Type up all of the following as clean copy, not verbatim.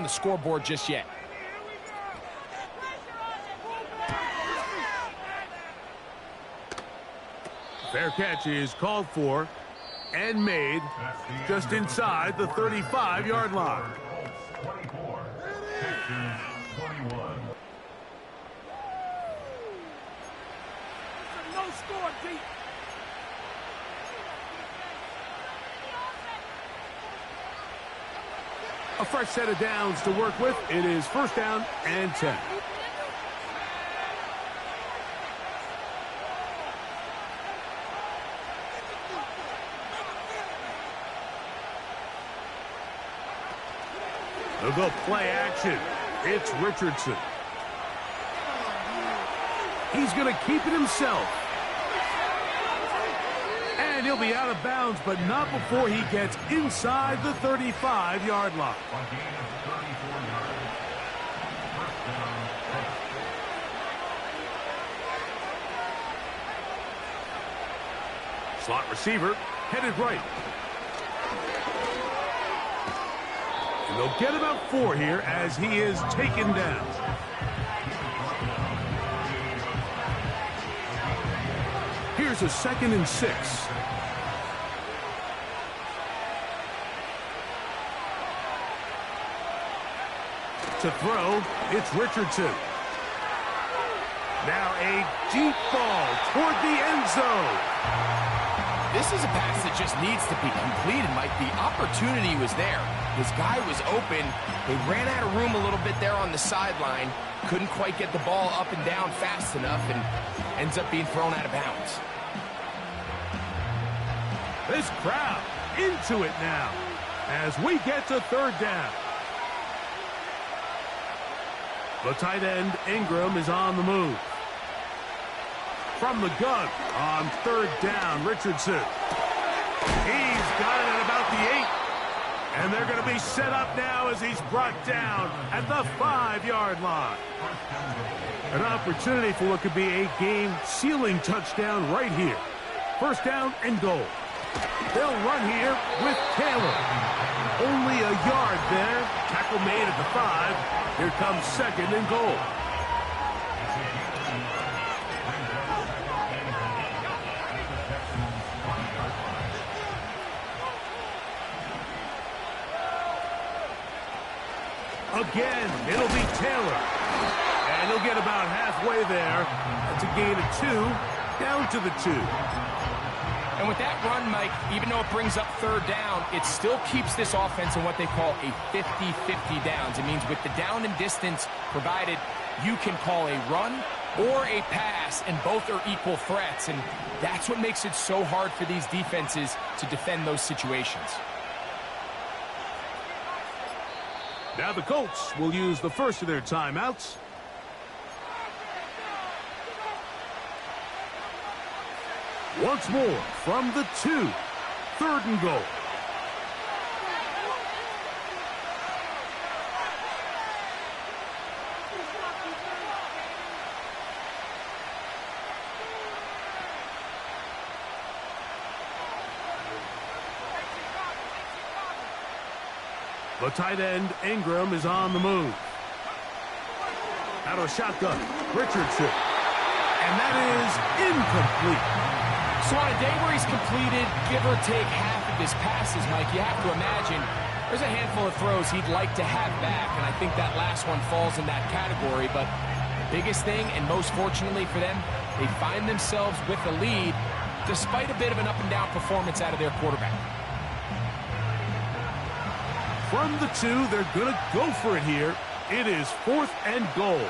the scoreboard just yet. Fair catch is called for and made just inside the 35-yard line. 24, Texans 21. No score, deep. A fresh set of downs to work with. It is first down and 10. They'll go play action. It's Richardson. He's going to keep it himself. And he'll be out of bounds, but not before he gets inside the 35-yard line. Slot receiver headed right. And they'll get about 4 here as he is taken down. Here's a 2nd and 6. To throw, it's Richardson. Now a deep ball toward the end zone. This is a pass that just needs to be completed, Mike. The opportunity was there. His guy was open. They ran out of room a little bit there on the sideline. Couldn't quite get the ball up and down fast enough and ends up being thrown out of bounds. This crowd into it now as we get to 3rd down. The tight end, Ingram, is on the move. From the gun on 3rd down, Richardson. He's got it at about the 8. And they're going to be set up now as he's brought down at the 5-yard line. An opportunity for what could be a game-sealing touchdown right here. First down and goal. They'll run here with Taylor. Only a yard there. Tackle made at the 5. Here comes 2nd and goal. Again, it'll be Taylor. And he'll get about halfway there. That's a gain of 2, down to the 2. And with that run, Mike, even though it brings up 3rd down, it still keeps this offense in what they call a 50-50 downs. It means with the down and distance provided, you can call a run or a pass, and both are equal threats. And that's what makes it so hard for these defenses to defend those situations. Now the Colts will use the first of their timeouts. Once more from the 2. 3rd and goal. The tight end, Ingram, is on the move. Out of shotgun, Richardson. And that is incomplete. So on a day where he's completed, give or take half of his passes, Mike, you have to imagine there's a handful of throws he'd like to have back, and I think that last one falls in that category. But the biggest thing, and most fortunately for them, they find themselves with the lead despite a bit of an up-and-down performance out of their quarterback. From the 2, they're going to go for it here. It is 4th and goal.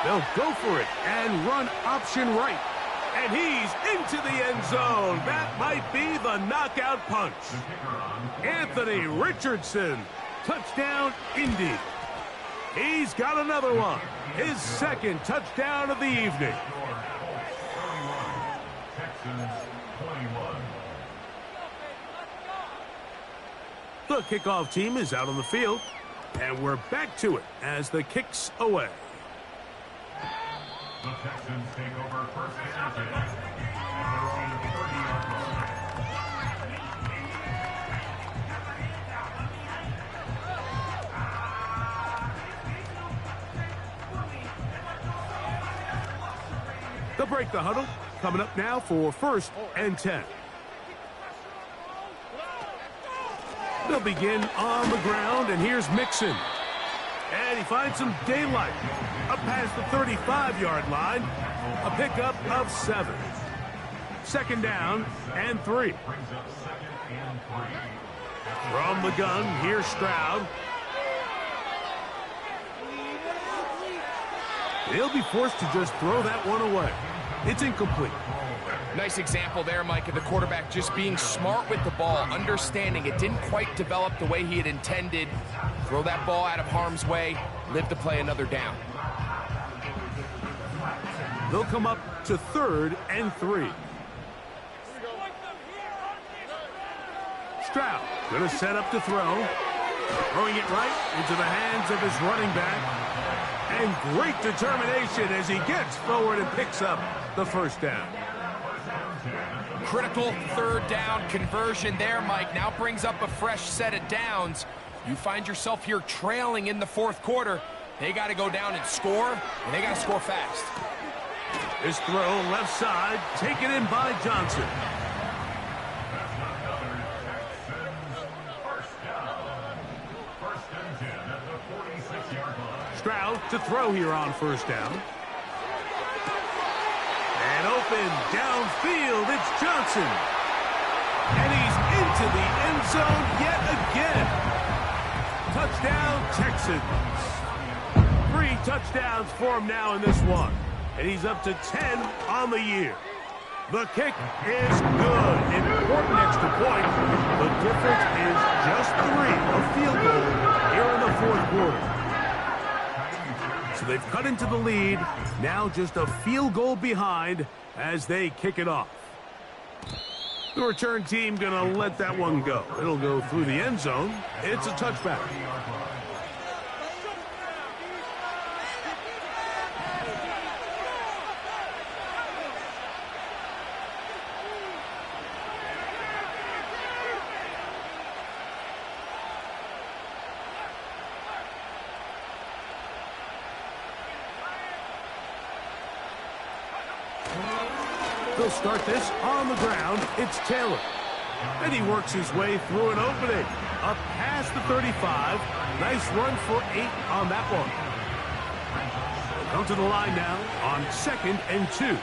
They'll go for it and run option right. And he's into the end zone. That might be the knockout punch. Anthony Richardson. Touchdown, Indy. He's got another one. His 2nd touchdown of the evening. The kickoff team is out on the field. And we're back to it as the kick's away. The Texans take over first and 10 at their own 30-yard line. They'll break the huddle. Coming up now for 1st and 10. They'll begin on the ground, and here's Mixon. And he finds some daylight. Up past the 35-yard line. A pickup of 7. 2nd down and 3. From the gun, here's Stroud. He'll be forced to just throw that one away. It's incomplete. Nice example there, Mike, of the quarterback just being smart with the ball, understanding it didn't quite develop the way he had intended. Throw that ball out of harm's way, live to play another down. They'll come up to 3rd and 3. Stroud going to set up to throw. Throwing it right into the hands of his running back. And great determination as he gets forward and picks up the 1st down. Critical 3rd down conversion there, Mike. Now brings up a fresh set of downs. You find yourself here trailing in the 4th quarter. They got to go down and score, and they got to score fast. This throw left side, taken in by Johnson. Stroud to throw here on 1st down. And open downfield, it's Johnson. And he's into the end zone yet again. Touchdown, Texans. 3 touchdowns for him now in this one. And he's up to 10 on the year. The kick is good. Important extra point. The difference is just 3. A field goal here in the 4th quarter. So they've cut into the lead. Now just a field goal behind as they kick it off. The return team going to let that one go. It'll go through the end zone. It's a touchback. They'll start this on the ground. It's Taylor. And he works his way through an opening. Up past the 35. Nice run for 8 on that one. They'll come to the line now on 2nd and 2.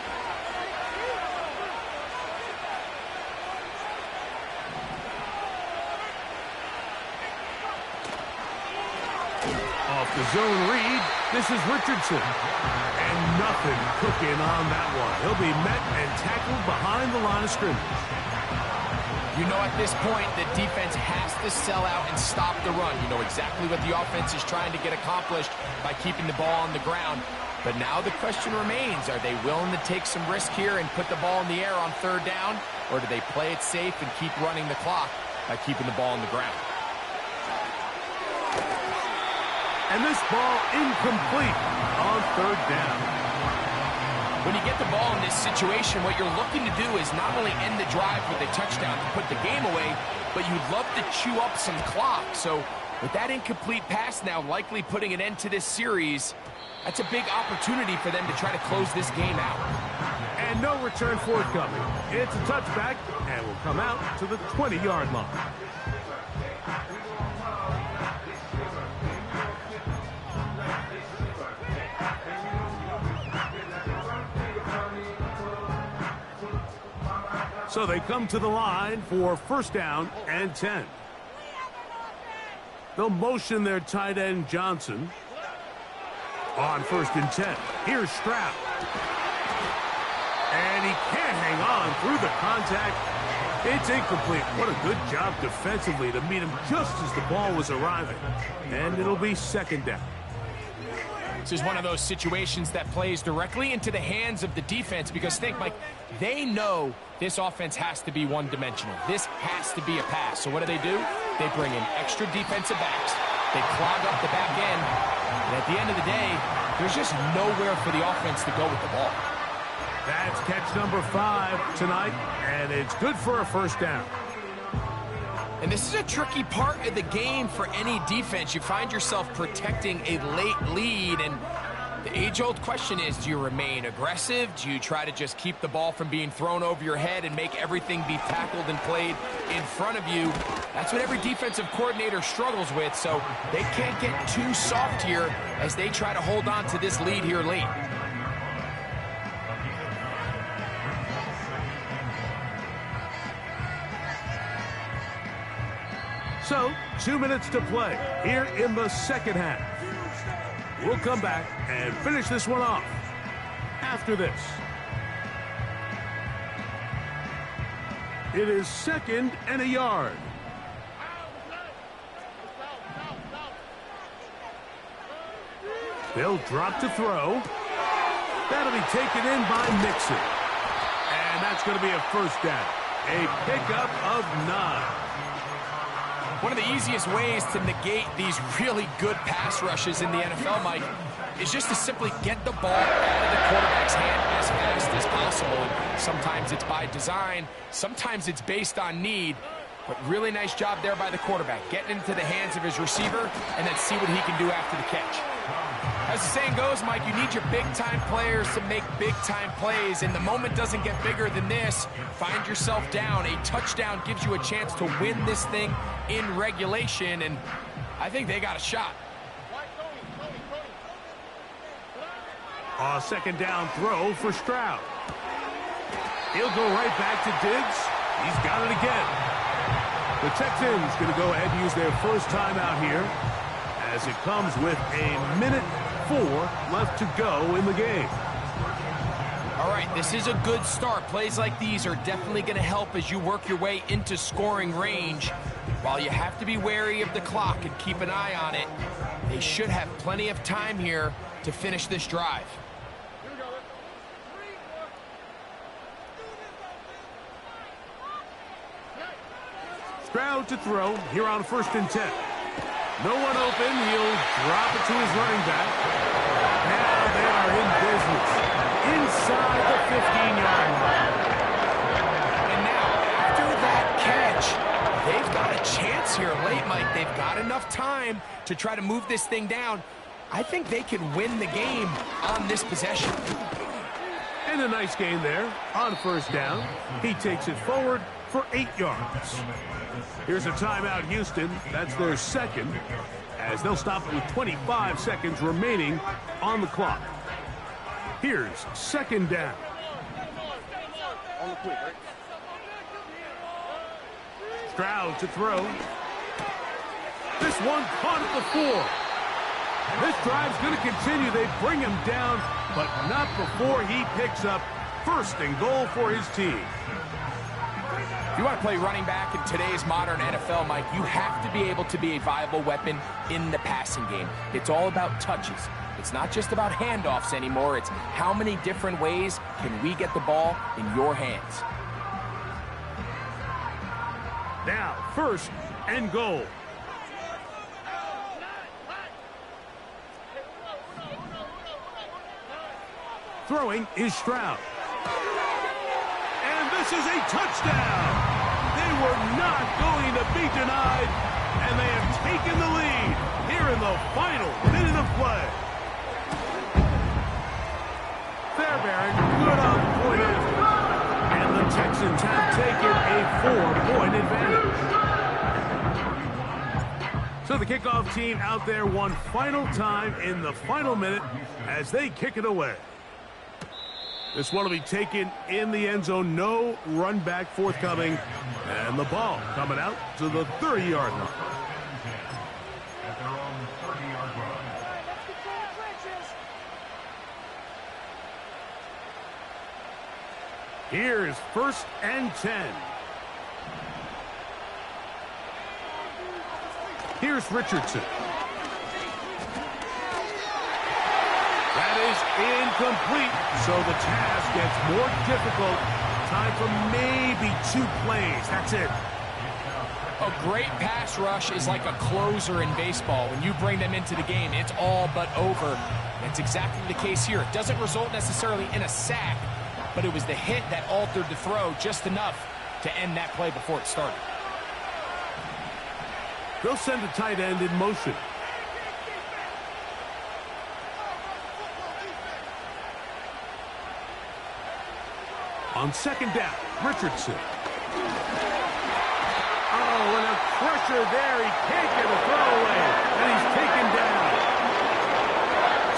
Off the zone read. This is Richardson. And nothing cooking on that one. He'll be met and tackled behind the line of scrimmage. You know, at this point, the defense has to sell out and stop the run. You know exactly what the offense is trying to get accomplished by keeping the ball on the ground. But now the question remains, are they willing to take some risk here and put the ball in the air on 3rd down? Or do they play it safe and keep running the clock by keeping the ball on the ground? And this ball incomplete on 3rd down. When you get the ball in this situation, what you're looking to do is not only end the drive with a touchdown to put the game away, but you'd love to chew up some clock. So with that incomplete pass now likely putting an end to this series, that's a big opportunity for them to try to close this game out. And no return forthcoming. It's a touchback and will come out to the 20-yard line. So they come to the line for 1st down and 10. They'll motion their tight end Johnson. On 1st and 10, here's Stroud. And he can't hang on through the contact. It's incomplete. What a good job defensively to meet him just as the ball was arriving. And it'll be 2nd down. This is one of those situations that plays directly into the hands of the defense because think, Mike, they know this offense has to be one-dimensional. This has to be a pass. So what do? They bring in extra defensive backs. They clog up the back end. And at the end of the day, there's just nowhere for the offense to go with the ball. That's catch number 5 tonight, and it's good for a 1st down. And this is a tricky part of the game for any defense. You find yourself protecting a late lead, and The age-old question is, do you remain aggressive? Do you try to just keep the ball from being thrown over your head and make everything be tackled and played in front of you? That's what every defensive coordinator struggles with, so they can't get too soft here as they try to hold on to this lead here late. So, 2 minutes to play here in the second half. We'll come back and finish this one off after this. It is 2nd and a yard. They'll drop to throw. That'll be taken in by Mixon. And that's going to be a first down. A pickup of 9. One of the easiest ways to negate these really good pass rushes in the NFL, Mike, is just to simply get the ball out of the quarterback's hand as fast as possible. And sometimes it's by design, sometimes it's based on need, but really nice job there by the quarterback, getting into the hands of his receiver and then see what he can do after the catch. As the saying goes, Mike, you need your big-time players to make big-time plays, and the moment doesn't get bigger than this. Find yourself down. A touchdown gives you a chance to win this thing in regulation, and I think they got a shot. A second down throw for Stroud. He'll go right back to Diggs. He's got it again. The Texans going to go ahead and use their first timeout here as it comes with a minute 4 left to go in the game. All right, this is a good start. Plays like these are definitely going to help as you work your way into scoring range. While you have to be wary of the clock and keep an eye on it, they should have plenty of time here to finish this drive. Stroud to throw here on 1st and 10. No one open. He'll drop it to his running back. Now they are in business inside the 15-yard line. And now, after that catch, they've got a chance here late, Mike. They've got enough time to try to move this thing down. I think they can win the game on this possession. And a nice gain there on 1st down. He takes it forward for 8 yards. Here's a timeout, Houston. That's their second, as they'll stop it with 25 seconds remaining on the clock. Here's 2nd down. Stroud to throw. This one caught at the 4. This drive's going to continue. They bring him down, but not before he picks up 1st and goal for his team. If you want to play running back in today's modern NFL, Mike, you have to be able to be a viable weapon in the passing game. It's all about touches. It's not just about handoffs anymore. It's how many different ways can we get the ball in your hands. Now, 1st and goal. Throwing is Stroud. And this is a touchdown. They were not going to be denied, and they have taken the lead here in the final minute of play. Fairbairn, good on point after. And the Texans have taken a 4-point advantage. So the kickoff team out there one final time in the final minute as they kick it away. This one will be taken in the end zone. No run back forthcoming. And the ball coming out to the 30-yard line. At their own 30-yard line. Here's 1st and 10. Here's Richardson. That is incomplete, so the task gets more difficult. Time for maybe 2 plays. That's it. A great pass rush is like a closer in baseball. When you bring them into the game, it's all but over. That's exactly the case here. It doesn't result necessarily in a sack, but it was the hit that altered the throw just enough to end that play before it started. They'll send a tight end in motion. On second down, Richardson. Oh, and a pressure there. He can't get a throw away, and he's taken down.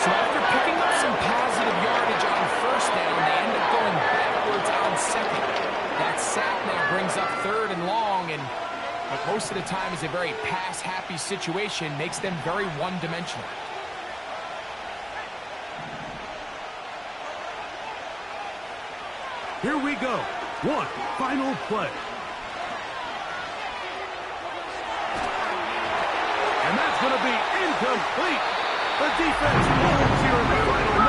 So after picking up some positive yardage on first down, they end up going backwards on second. That sack now brings up third and long, and what most of the time is a very pass-happy situation makes them very one-dimensional. Here we go. One final play. And that's going to be incomplete. The defense holds here in the final